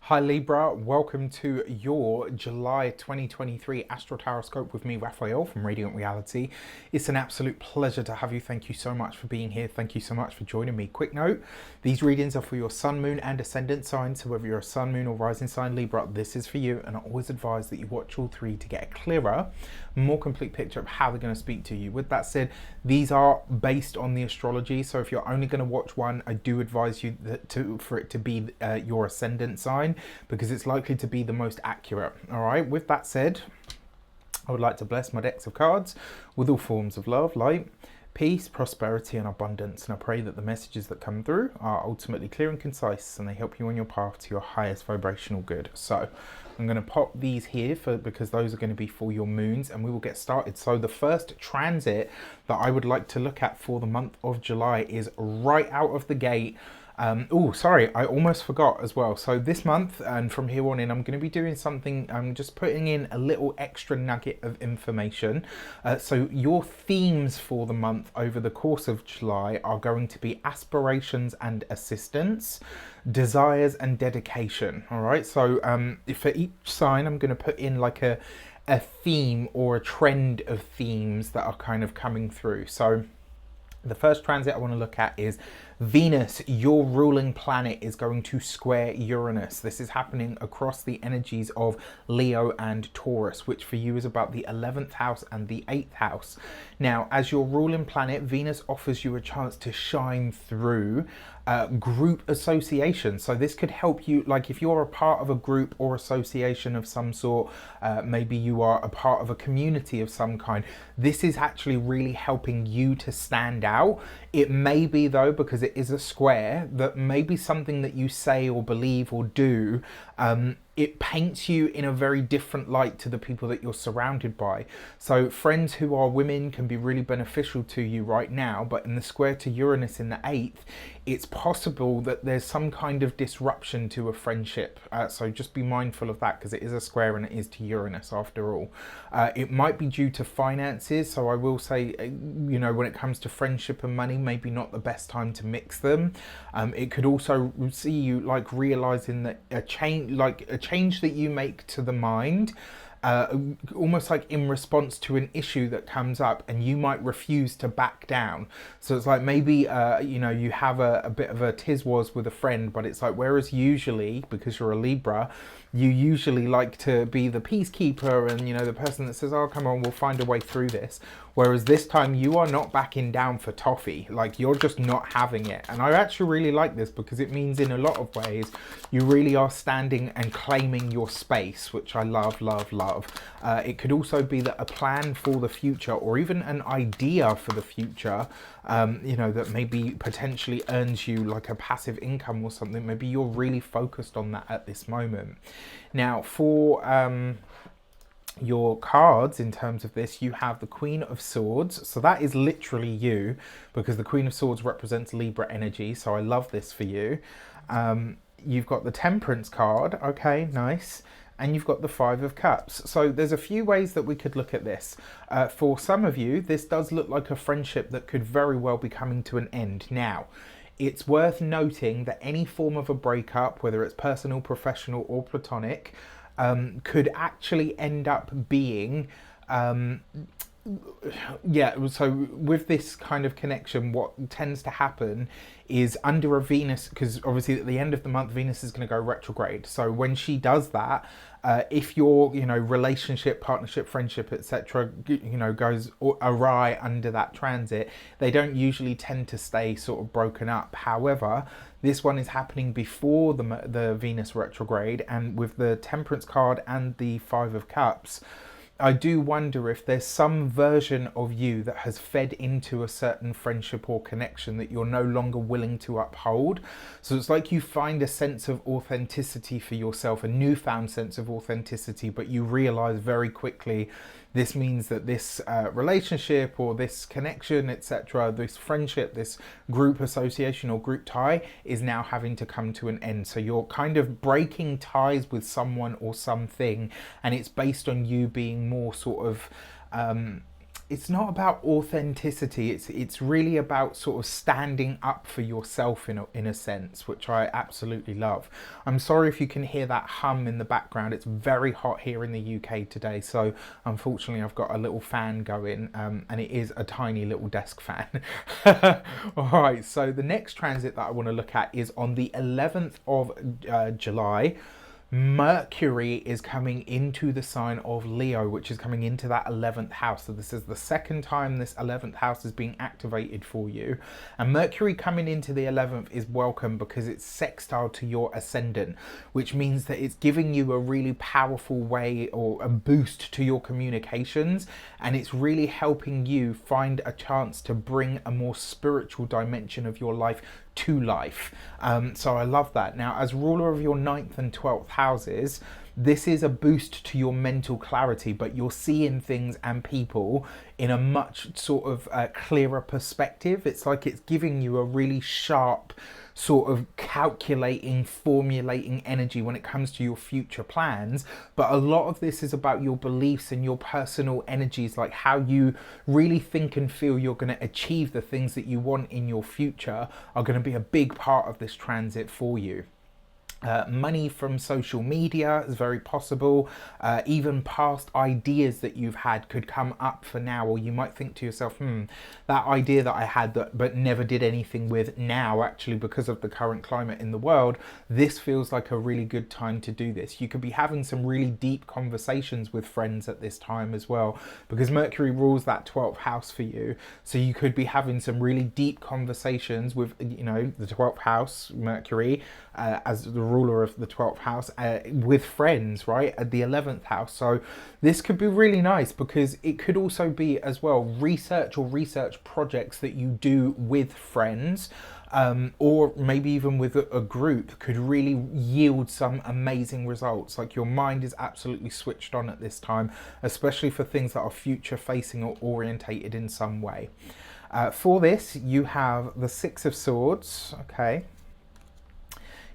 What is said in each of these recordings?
Hi Libra, welcome to your July 2023 Astro-Tarot scope with me, Raphael from Radiant Reality. It's an absolute pleasure to have you. Thank you so much for being here. Thank you so much for joining me. Quick note, these readings are for your sun, moon and ascendant signs. So whether you're a sun, moon or rising sign Libra, this is for you. And I always advise that you watch all three to get a clearer, more complete picture of how they're going to speak to you. With that said, these are based on the astrology. So if you're only going to watch one, I do advise you for it to be your ascendant sign, because it's likely to be the most accurate. All right, with that said, I would like to bless my decks of cards with all forms of love, light, peace, prosperity and abundance, and I pray that the messages that come through are ultimately clear and concise and they help you on your path to your highest vibrational good. So I'm going to pop these here because those are going to be for your moons, and we will get started. So the first transit that I would like to look at for the month of July is right out of the gate. Oh, sorry, I almost forgot as well. So this month and from here on in, I'm going to be doing something. I'm just putting in a little extra nugget of information. So your themes for the month over the course of July are going to be aspirations and assistance, desires and dedication. All right. So for each sign, I'm going to put in like a theme or a trend of themes that are kind of coming through. So the first transit I want to look at is Venus. Your ruling planet is going to square Uranus. This is happening across the energies of Leo and Taurus, which for you is about the 11th house and the 8th house. Now, as your ruling planet, Venus offers you a chance to shine through group association. So this could help you, like if you're a part of a group or association of some sort, maybe you are a part of a community of some kind. This is actually really helping you to stand out. It may be though, because it is a square, that maybe something that you say or believe or do, it paints you in a very different light to the people that you're surrounded by. So friends who are women can be really beneficial to you right now, but in the square to Uranus in the 8th, it's possible that there's some kind of disruption to a friendship. So just be mindful of that, because it is a square and it is to Uranus after all. It might be due to finances. So I will say, you know, when it comes to friendship and money, maybe not the best time to mix them. It could also see you like realizing that a change that you make to the mind, almost like in response to an issue that comes up, and you might refuse to back down. So it's like maybe you know, you have a bit of a tiz-was with a friend, but it's like, whereas usually, because you're a Libra, you usually like to be the peacekeeper and, you know, the person that says, oh come on, we'll find a way through this. Whereas this time you are not backing down for toffee, like you're just not having it. And I actually really like this, because it means in a lot of ways you really are standing and claiming your space, which I love, love, love. It could also be that a plan for the future, or even an idea for the future, you know, that maybe potentially earns you like a passive income or something. Maybe you're really focused on that at this moment. Now for your cards in terms of this, you have the Queen of Swords. So that is literally you, because the Queen of Swords represents Libra energy. So I love this for you. You've got the Temperance card. Okay, nice. And you've got the Five of Cups. So there's a few ways that we could look at this. For some of you, this does look like a friendship that could very well be coming to an end. Now, it's worth noting that any form of a breakup, whether it's personal, professional or platonic, could actually end up being yeah, so with this kind of connection, what tends to happen is under a Venus, because obviously at the end of the month Venus is going to go retrograde. So when she does that, if your, you know, relationship, partnership, friendship, etc., you know, goes awry under that transit, they don't usually tend to stay sort of broken up. However, this one is happening before the Venus retrograde, and with the Temperance card and the Five of Cups, I do wonder if there's some version of you that has fed into a certain friendship or connection that you're no longer willing to uphold. So it's like you find a sense of authenticity for yourself, a newfound sense of authenticity, but you realize very quickly this means that this relationship or this connection, etc., this friendship, this group association or group tie is now having to come to an end. So you're kind of breaking ties with someone or something, and it's based on you being more sort of it's not about authenticity. It's really about sort of standing up for yourself in a sense, which I absolutely love. I'm sorry if you can hear that hum in the background. It's very hot here in the UK today, so unfortunately I've got a little fan going, and it is a tiny little desk fan. All right, so the next transit that I want to look at is on the 11th of July. Mercury is coming into the sign of Leo, which is coming into that 11th house. So this is the second time this 11th house is being activated for you. And Mercury coming into the 11th is welcome because it's sextile to your ascendant, which means that it's giving you a really powerful way or a boost to your communications. And it's really helping you find a chance to bring a more spiritual dimension of your life to life. So I love that. Now, as ruler of your 9th and 12th houses, this is a boost to your mental clarity, but you're seeing things and people in a much sort of clearer perspective. It's like it's giving you a really sharp sort of calculating, formulating energy when it comes to your future plans. But a lot of this is about your beliefs and your personal energies, like how you really think and feel you're going to achieve the things that you want in your future are going to be a big part of this transit for you. Money from social media is very possible. Even past ideas that you've had could come up for now, or you might think to yourself, that idea that I had but never did anything with, now actually because of the current climate in the world, this feels like a really good time to do this. You could be having some really deep conversations with friends at this time as well, because Mercury rules that 12th house for you. So you could be having some really deep conversations with, you know, the 12th house, Mercury, as the ruler of the 12th house, with friends, right, at the 11th house. So this could be really nice because it could also be as well research projects that you do with friends, or maybe even with a group, could really yield some amazing results. Like your mind is absolutely switched on at this time, especially for things that are future facing or orientated in some way. For this, you have the Six of Swords, okay.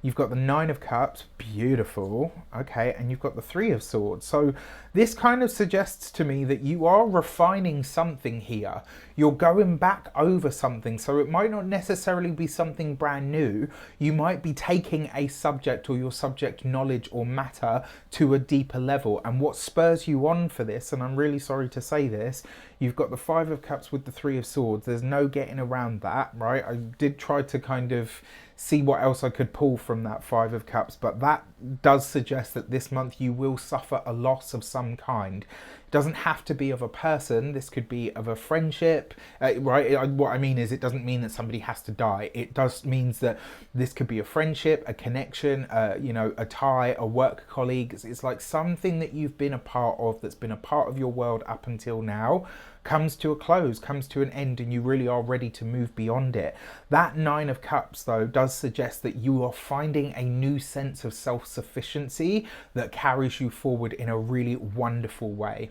You've got the Nine of Cups, beautiful, okay, and you've got the Three of Swords. So this kind of suggests to me that you are refining something here. You're going back over something, so it might not necessarily be something brand new. You might be taking a subject or your subject knowledge or matter to a deeper level. And what spurs you on for this, and I'm really sorry to say this, you've got the Five of Cups with the Three of Swords. There's no getting around that, right? I did try to kind of see what else I could pull from that Five of Cups, but that does suggest that this month you will suffer a loss of some kind. It doesn't have to be of a person. This could be of a friendship, right? What I mean is, it doesn't mean that somebody has to die. It does means that this could be a friendship, a connection, you know, a tie, a work colleague. It's like something that you've been a part of, that's been a part of your world up until now, comes to a close, comes to an end, and you really are ready to move beyond it. That Nine of Cups, though, does suggest that you are finding a new sense of self-sufficiency that carries you forward in a really wonderful way.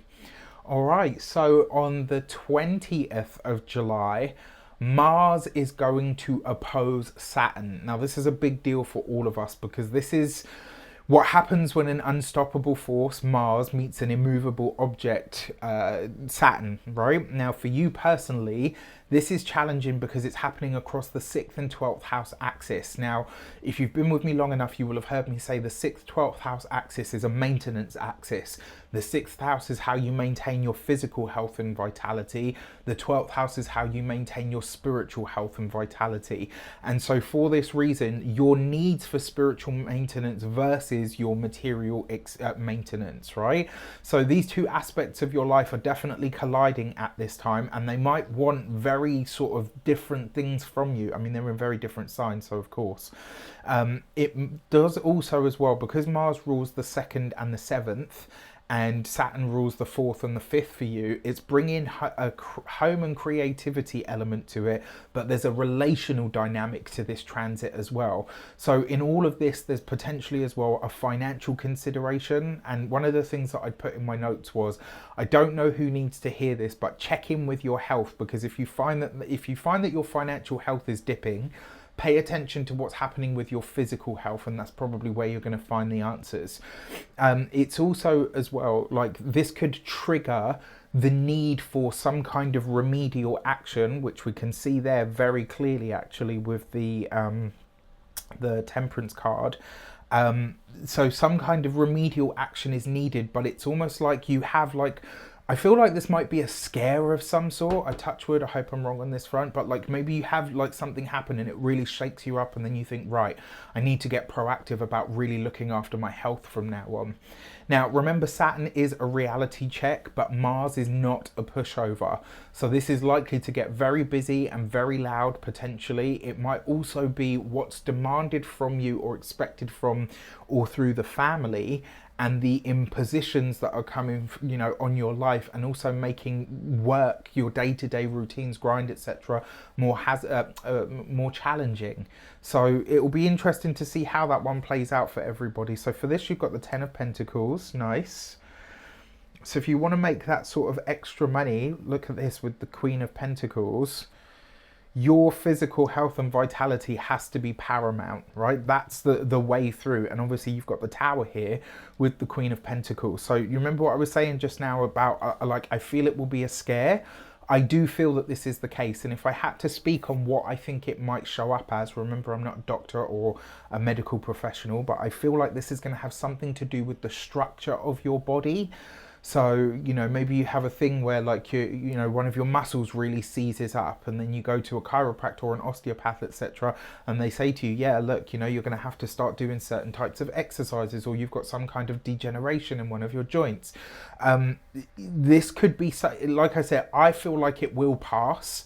All right, so on the 20th of July, Mars is going to oppose Saturn. Now, this is a big deal for all of us, because this is what happens when an unstoppable force, Mars, meets an immovable object, Saturn, right? Now, for you personally, this is challenging because it's happening across the 6th and 12th house axis. Now, if you've been with me long enough, you will have heard me say the 6th, 12th house axis is a maintenance axis. The 6th house is how you maintain your physical health and vitality. The 12th house is how you maintain your spiritual health and vitality. And so for this reason, your needs for spiritual maintenance versus your material maintenance, right? So these two aspects of your life are definitely colliding at this time, and they might want very sort of different things from you. I mean, they're in very different signs, so of course. It does also as well, because Mars rules the 2nd and the 7th, and Saturn rules the 4th and the 5th for you, it's bringing a home and creativity element to it, but there's a relational dynamic to this transit as well. So in all of this, there's potentially as well a financial consideration. And one of the things that I'd put in my notes was, I don't know who needs to hear this, but check in with your health, because if you find that your financial health is dipping, pay attention to what's happening with your physical health, and that's probably where you're going to find the answers. It's also as well, like, this could trigger the need for some kind of remedial action, which we can see there very clearly actually with the Temperance card. So some kind of remedial action is needed, but it's almost like you have like, I feel like this might be a scare of some sort. I touch wood, I hope I'm wrong on this front, but like maybe you have like something happen and it really shakes you up, and then you think, right, I need to get proactive about really looking after my health from now on. Now, remember, Saturn is a reality check, but Mars is not a pushover. So this is likely to get very busy and very loud, potentially. It might also be what's demanded from you or expected from or through the family, and the impositions that are coming, you know, on your life, and also making work, your day-to-day routines, grind, etc., more challenging. So it will be interesting to see how that one plays out for everybody. So for this, you've got the Ten of Pentacles, nice. So if you want to make that sort of extra money, look at this with the Queen of Pentacles. Your physical health and vitality has to be paramount, right? That's the way through. And obviously you've got the Tower here with the Queen of Pentacles. So you remember what I was saying just now about like, I feel it will be a scare. I do feel that this is the case. And if I had to speak on what I think it might show up as, remember, I'm not a doctor or a medical professional, but I feel like this is going to have something to do with the structure of your body. So, you know, maybe you have a thing where like you know, one of your muscles really seizes up, and then you go to a chiropractor or an osteopath, etc., and they say to you, yeah, look, you know, you're going to have to start doing certain types of exercises, or you've got some kind of degeneration in one of your joints. This could be, like I said, I feel like it will pass,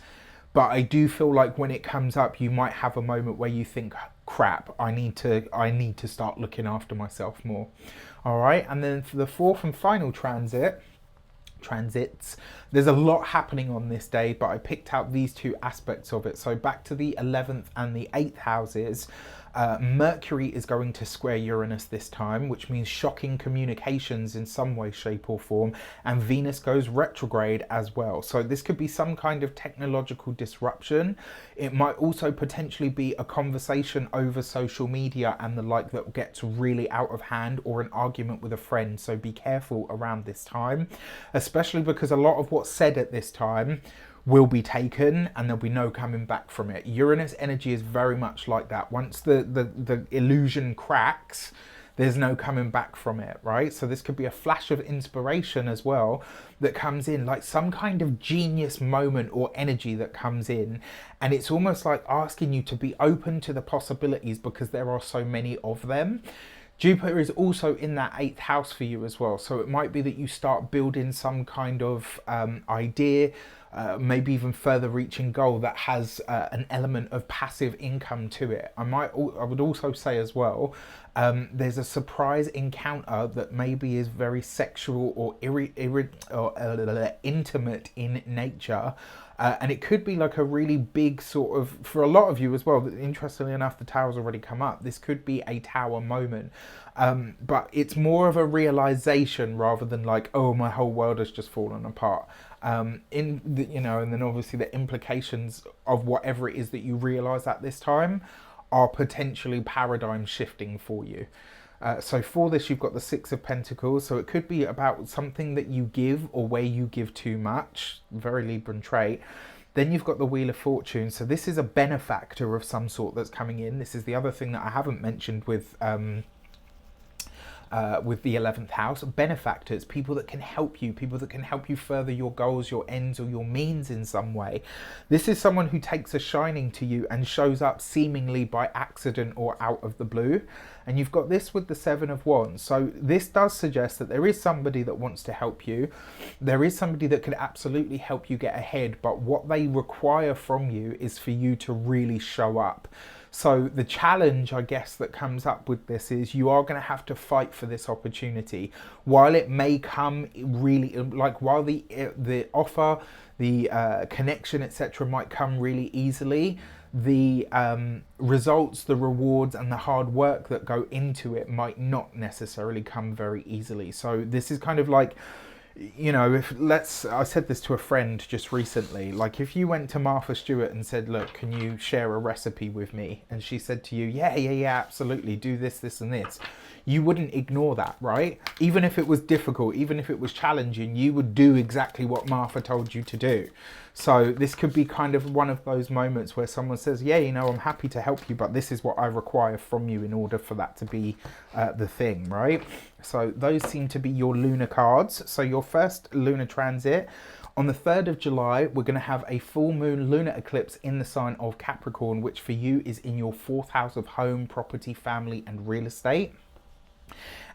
but I do feel like when it comes up, you might have a moment where you think, crap, I need to start looking after myself more. All right, and then for the fourth and final transits, there's a lot happening on this day, but I picked out these two aspects of it. So back to the 11th and the 8th houses, Mercury is going to square Uranus this time, which means shocking communications in some way, shape or form, and Venus goes retrograde as well. So this could be some kind of technological disruption. It might also potentially be a conversation over social media and the like that gets really out of hand, or an argument with a friend. So be careful around this time, especially because a lot of what's said at this time will be taken and there'll be no coming back from it. Uranus energy is very much like that. Once the illusion cracks, there's no coming back from it, right? So this could be a flash of inspiration as well that comes in, like some kind of genius moment or energy that comes in, and it's almost like asking you to be open to the possibilities because there are so many of them. Jupiter is also in that 8th house for you as well. So it might be that you start building some kind of idea, maybe even further reaching goal that has an element of passive income to it. I would also say as well, there's a surprise encounter that maybe is very sexual or intimate in nature. And it could be like a really big sort of, for a lot of you as well, interestingly enough, the Tower's already come up. This could be a Tower moment. But it's more of a realization rather than like, oh, my whole world has just fallen apart. You know, and then obviously the implications of whatever it is that you realize at this time are potentially paradigm shifting for you. So for this, you've got the Six of Pentacles. So it could be about something that you give or where you give too much. Very Libran trait. Then you've got the Wheel of Fortune. So this is a benefactor of some sort that's coming in. This is the other thing that I haven't mentioned with the 11th house. Benefactors, people that can help you further your goals, your ends, or your means in some way. This is someone who takes a shining to you and shows up seemingly by accident or out of the blue. And you've got this with the Seven of Wands. So this does suggest that there is somebody that wants to help you. There is somebody that could absolutely help you get ahead, but what they require from you is for you to really show up. So the challenge, I guess, that comes up with this is you are going to have to fight for this opportunity. While it may come really, like while the offer, the connection, etc., might come really easily, the results, the rewards and the hard work that go into it might not necessarily come very easily. So this is kind of like, you know, I said this to a friend just recently, like if you went to Martha Stewart and said, look, can you share a recipe with me? And she said to you, yeah, absolutely, do this, this and this. You wouldn't ignore that, right? Even if it was difficult, even if it was challenging, you would do exactly what Martha told you to do. So this could be kind of one of those moments where someone says, yeah, you know, I'm happy to help you, but this is what I require from you in order for that to be the thing, right? So those seem to be your lunar cards. So your first lunar transit, on the 3rd of July, we're going to have a full moon lunar eclipse in the sign of Capricorn, which for you is in your 4th house of home, property, family, and real estate,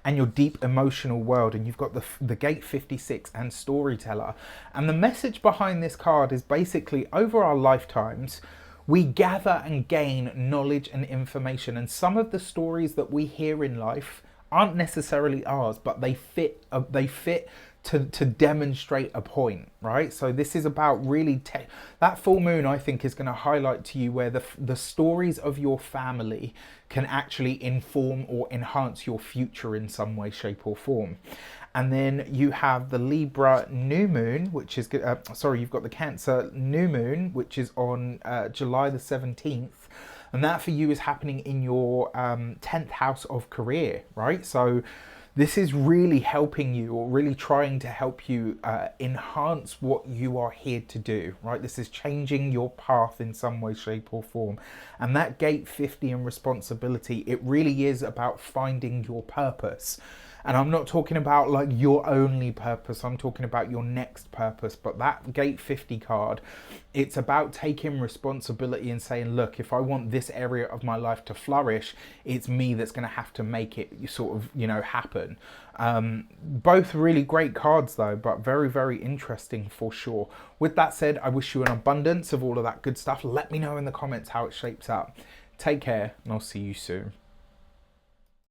and your deep emotional world. And you've got the gate 56 and storyteller. And the message behind this card is basically, over our lifetimes, we gather and gain knowledge and information. And some of the stories that we hear in life aren't necessarily ours, but they fit to demonstrate a point, right? So this is about really that full moon, I think, is going to highlight to you where the stories of your family can actually inform or enhance your future in some way, shape or form. And then you have the Libra new moon, which is you've got the Cancer new moon, which is on July the 17th. And that for you is happening in your 10th house of career, right? So this is really helping you, or really trying to help you enhance what you are here to do, right? This is changing your path in some way, shape or form. And that gate 50 and responsibility, it really is about finding your purpose. And I'm not talking about like your only purpose, I'm talking about your next purpose. But that gate 50 card, it's about taking responsibility and saying, look, if I want this area of my life to flourish, it's me that's going to have to make it sort of, you know, happen. Both really great cards though, but very, very interesting for sure. With that said, I wish you an abundance of all of that good stuff. Let me know in the comments how it shapes up. Take care, and I'll see you soon.